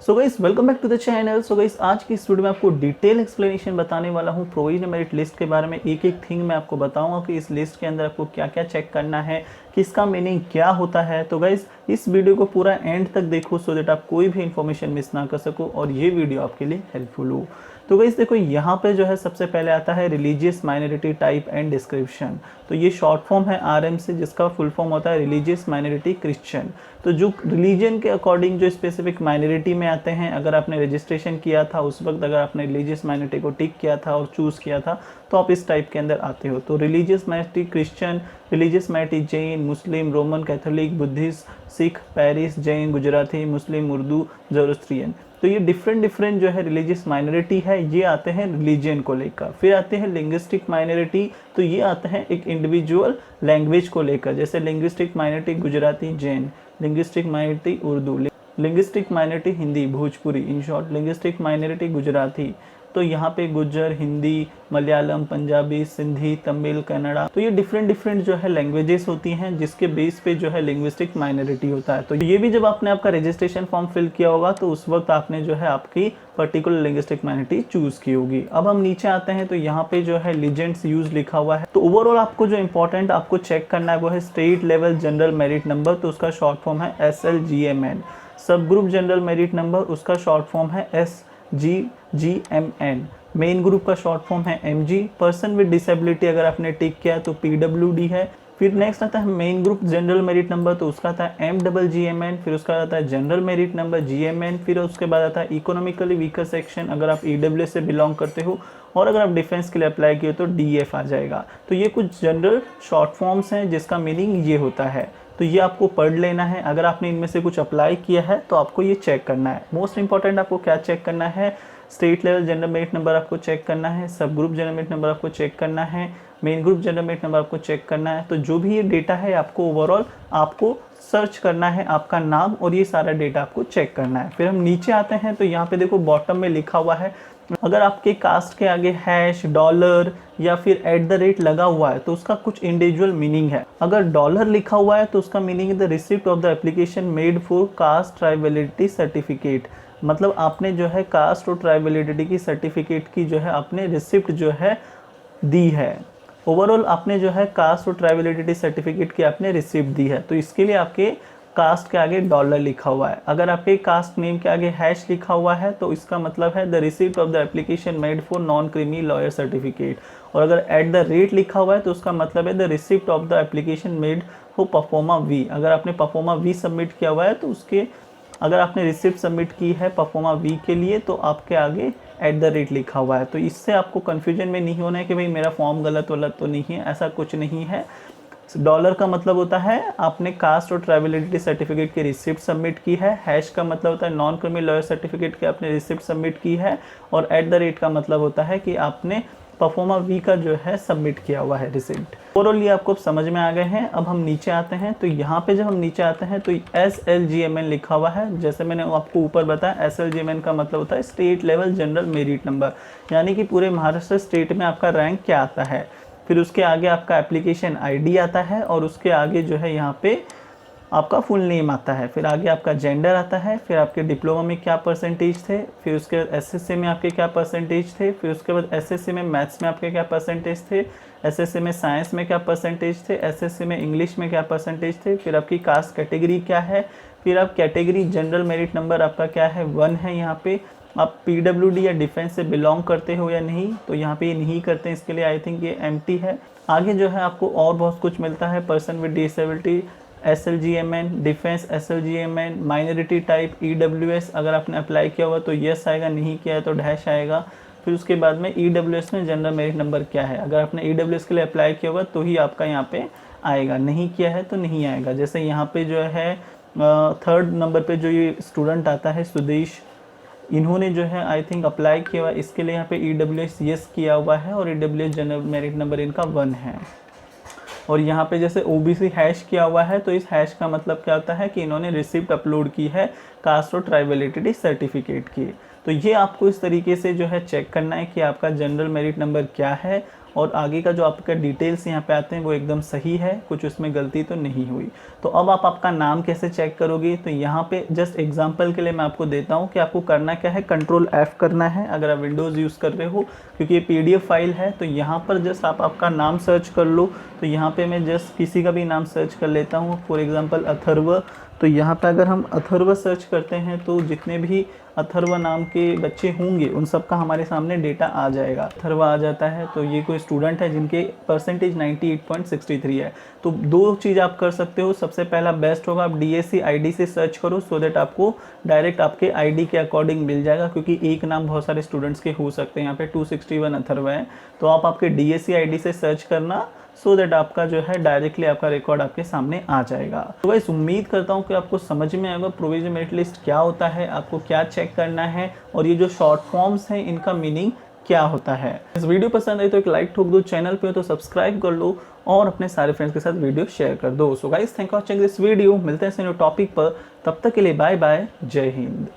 So guys welcome back to the channel. So guys आज की इस वीडियो में आपको डिटेल एक्सप्लेनेशन बताने वाला हूँ प्रोविजनल मेरिट लिस्ट के बारे में। एक एक थिंग मैं आपको बताऊंगा कि इस लिस्ट के अंदर आपको क्या क्या चेक करना है, किसका मीनिंग क्या होता है। तो गाइस इस वीडियो को पूरा एंड तक देखो सो दैट आप कोई भी इंफॉर्मेशन मिस ना कर सको और ये वीडियो आपके लिए हेल्पफुल हो। तो गाइस देखो यहाँ पे जो है सबसे पहले आता है religious minority type and description. तो ये शॉर्ट फॉर्म है आरएम से, जिसका फुल फॉर्म होता है रिलीजियस माइनॉरिटी क्रिश्चियन। तो जो रिलीजन के अकॉर्डिंग जो स्पेसिफिक माइनॉरिटी में आते हैं, अगर आपने रजिस्ट्रेशन किया था उस वक्त अगर आपने रिलीजियस माइनॉरिटी को टिक किया था और चूज़ किया था तो आप इस टाइप के अंदर आते हो। तो religious minority Christian, religious minority Jain, Muslim, Roman Catholic, Buddhist, Sikh, Parsi, Jain, Gujarati, Muslim, Urdu, Zoroastrian. तो ये डिफरेंट जो है रिलीजियस माइनॉरिटी है, ये आते हैं रिलीजन को लेकर। फिर आते हैं लिंग्विस्टिक माइनॉरिटी, तो ये आते हैं एक इंडिविजुअल लैंग्वेज को लेकर, जैसे linguistic minority Gujarati Jain, linguistic minority Urdu, linguistic minority Hindi Bhojpuri, in short linguistic minority Gujarati. तो यहाँ पे गुज्जर, हिंदी, मलयालम, पंजाबी, सिंधी, तमिल, कन्नड़ा। तो ये डिफरेंट जो है लैंग्वेजेस होती हैं जिसके बेस पे जो है लिंग्विस्टिक माइनॉरिटी होता है। तो ये भी जब आपने आपका रजिस्ट्रेशन फॉर्म फिल किया होगा तो उस वक्त आपने जो है आपकी पर्टिकुलर लिंग्विस्टिक माइनॉरिटी चूज की होगी। अब हम नीचे आते हैं तो यहाँ पे जो है लीजेंड्स यूज लिखा हुआ है। तो ओवरऑल आपको जो इंपॉर्टेंट आपको चेक करना है वो है state level general merit number, तो उसका शॉर्ट फॉर्म है SLGMN। सब ग्रुप जनरल मेरिट नंबर, उसका शॉर्ट फॉर्म है SGGMN। मेन ग्रुप का शॉर्ट फॉर्म है MG। पर्सन विद डिसेबिलिटी अगर आपने टिक किया तो PWD है। फिर नेक्स्ट आता है main group general merit number, तो उसका आता है MGGMN। फिर उसका आता है जनरल मेरिट नंबर GMN। फिर उसके बाद आता है इकोनॉमिकली वीकर सेक्शन, अगर आप EWS से बिलोंग करते हो और अगर आप डिफेंस के लिए अप्लाई किए तो DF आ जाएगा। तो ये कुछ जनरल शॉर्ट फॉर्म्स हैं जिसका मीनिंग ये होता है। तो ये आपको पढ़ लेना है। अगर आपने इनमें से कुछ अप्लाई किया है तो आपको ये चेक करना है। मोस्ट इंपॉर्टेंट आपको क्या चेक करना है, state level general merit number आपको चेक करना है, सब ग्रुप जनरल मेरिट नंबर आपको चेक करना है, main group general merit number आपको चेक करना है। तो जो भी ये डेटा है आपको ओवरऑल आपको सर्च करना है, आपका नाम और ये सारा डेटा आपको चेक करना है। फिर हम नीचे आते हैं तो यहाँ पे देखो बॉटम में लिखा हुआ है, अगर आपके कास्ट के आगे हैश, डॉलर या फिर @ लगा हुआ है तो उसका कुछ इंडिविजुअल मीनिंग है। अगर डॉलर लिखा हुआ है तो उसका मीनिंग है the receipt of the application made for caste tribality certificate. मतलब आपने जो है कास्ट और ट्राइबलिटी की सर्टिफिकेट की जो है आपने रिसिप्ट जो है दी है। ओवरऑल आपने जो है कास्ट और ट्राइबलिटी सर्टिफिकेट की आपने रिसिप्ट दी है, तो इसके लिए आपके कास्ट के आगे डॉलर लिखा हुआ है। अगर आपके कास्ट नेम के आगे हैश लिखा हुआ है तो इसका मतलब है the receipt of the application made for non creamy lawyer certificate. और अगर @ लिखा हुआ है तो उसका मतलब है the receipt of the application made for pro forma V। अगर आपने परफॉर्मा V सबमिट किया हुआ है तो उसके अगर आपने रिसिप्ट सबमिट की है परफॉर्मा V के लिए तो आपके आगे @ लिखा हुआ है। तो इससे आपको कन्फ्यूजन में नहीं होना है कि भाई मेरा फॉर्म गलत वलत तो नहीं है, ऐसा कुछ नहीं है। डॉलर का मतलब होता है आपने कास्ट और ट्राइबलिटी सर्टिफिकेट की रिसिप्ट सबमिट की है। हैश का मतलब होता है नॉन क्रिमिनल लॉयर सर्टिफिकेट की आपने रिसिप्ट सबमिट की है। और @ का मतलब होता है कि आपने परफॉर्मा V का जो है सबमिट किया हुआ है रिसिप्ट। ओवरऑल ये आपको समझ में आ गए हैं। अब हम नीचे आते हैं तो यहाँ पे जब हम नीचे आते हैं तो SLGMN लिखा हुआ है। जैसे मैंने आपको ऊपर बताया SLGMN का मतलब होता है state level general merit number, यानी कि पूरे महाराष्ट्र स्टेट में आपका रैंक क्या आता है। फिर उसके आगे आपका एप्लीकेशन ID आता है और उसके आगे जो है यहाँ पे आपका फुल नेम आता है। फिर आगे आपका जेंडर आता है, फिर आपके डिप्लोमा में क्या परसेंटेज थे, फिर उसके बाद SSC में आपके क्या परसेंटेज थे, फिर उसके बाद SSC में मैथ्स में आपके क्या परसेंटेज थे, SSC में साइंस में क्या परसेंटेज थे, SSC में इंग्लिश में क्या परसेंटेज थे, फिर आपकी कास्ट कैटेगरी क्या है, फिर आप कैटेगरी जनरल मेरिट नंबर आपका क्या है 1 है। यहाँ पे आप PWD या डिफेंस से बिलोंग करते हो या नहीं, तो यहाँ पे ये नहीं करते हैं, इसके लिए आई थिंक ये एम्प्टी है। आगे जो है आपको और बहुत कुछ मिलता है, person with disability SLGMN, defence SLGMN, minority type EWS। अगर आपने अप्लाई किया हुआ तो यस आएगा, नहीं किया है तो डैश आएगा। फिर उसके बाद में EWS में जनरल मेरिट नंबर क्या है, अगर आपने EWS के लिए अप्लाई किया हुआ तो ही आपका यहाँ पे आएगा, नहीं किया है तो नहीं आएगा। जैसे यहाँ पे जो है 3rd नंबर पे जो ये स्टूडेंट आता है सुदेश, इन्होंने जो है आई थिंक अप्लाई किया हुआ, इसके लिए यहाँ पे EWS यस किया हुआ है और EWS जनरल मेरिट नंबर इनका 1 है। और यहाँ पे जैसे OBC हैश किया हुआ है तो इस हैश का मतलब क्या होता है कि इन्होंने रिसिप्ट अपलोड की है कास्ट और ट्राइबलिटी सर्टिफिकेट की। तो ये आपको इस तरीके से जो है चेक करना है कि आपका जनरल मेरिट नंबर क्या है और आगे का जो आपका डिटेल्स यहाँ पे आते हैं वो एकदम सही है, कुछ उसमें गलती तो नहीं हुई। तो अब आप आपका नाम कैसे चेक करोगे, तो यहाँ पे जस्ट एग्जांपल के लिए मैं आपको देता हूँ कि आपको करना क्या है, कंट्रोल F करना है अगर आप विंडोज़ यूज़ कर रहे हो, क्योंकि ये PDF फाइल है। तो यहाँ पर जस्ट आप आपका नाम सर्च कर लो। तो यहाँ पे मैं जस्ट किसी का भी नाम सर्च कर लेता हूँ, फॉर एग्जांपल अथर्व। तो यहाँ पे अगर हम अथर्व सर्च करते हैं तो जितने भी अथर्व नाम के बच्चे होंगे उन सब का हमारे सामने डेटा आ जाएगा। अथर्व आ जाता है, तो ये कोई स्टूडेंट है जिनके परसेंटेज 98.63 है। तो दो चीज़ आप कर सकते हो। सबसे पहला बेस्ट होगा आप DSC ID से सर्च करो, सो दैट आपको डायरेक्ट आपके ID के अकॉर्डिंग मिल जाएगा, क्योंकि एक नाम बहुत सारे स्टूडेंट्स के हो सकते हैं। यहाँ पे 261 अथर्व है, तो आप आपके DSC ID से सर्च करना, सो दैट आपका जो है डायरेक्टली आपका रिकॉर्ड आपके सामने आ जाएगा। तो गाइस उम्मीद करता हूँ कि आपको समझ में आएगा प्रोविजन मेरिट लिस्ट क्या होता है, आपको क्या चेक करना है, और ये जो शॉर्ट फॉर्म्स हैं इनका मीनिंग क्या होता है। इस वीडियो पसंद आई तो एक लाइक ठोक दो, चैनल पे हो तो सब्सक्राइब कर लो और अपने सारे फ्रेंड्स के साथ वीडियो शेयर कर दो। So guys thank you for watching this video. मिलते हैं इस न्यू टॉपिक पर, तब तक के लिए बाय बाय, जय हिंद।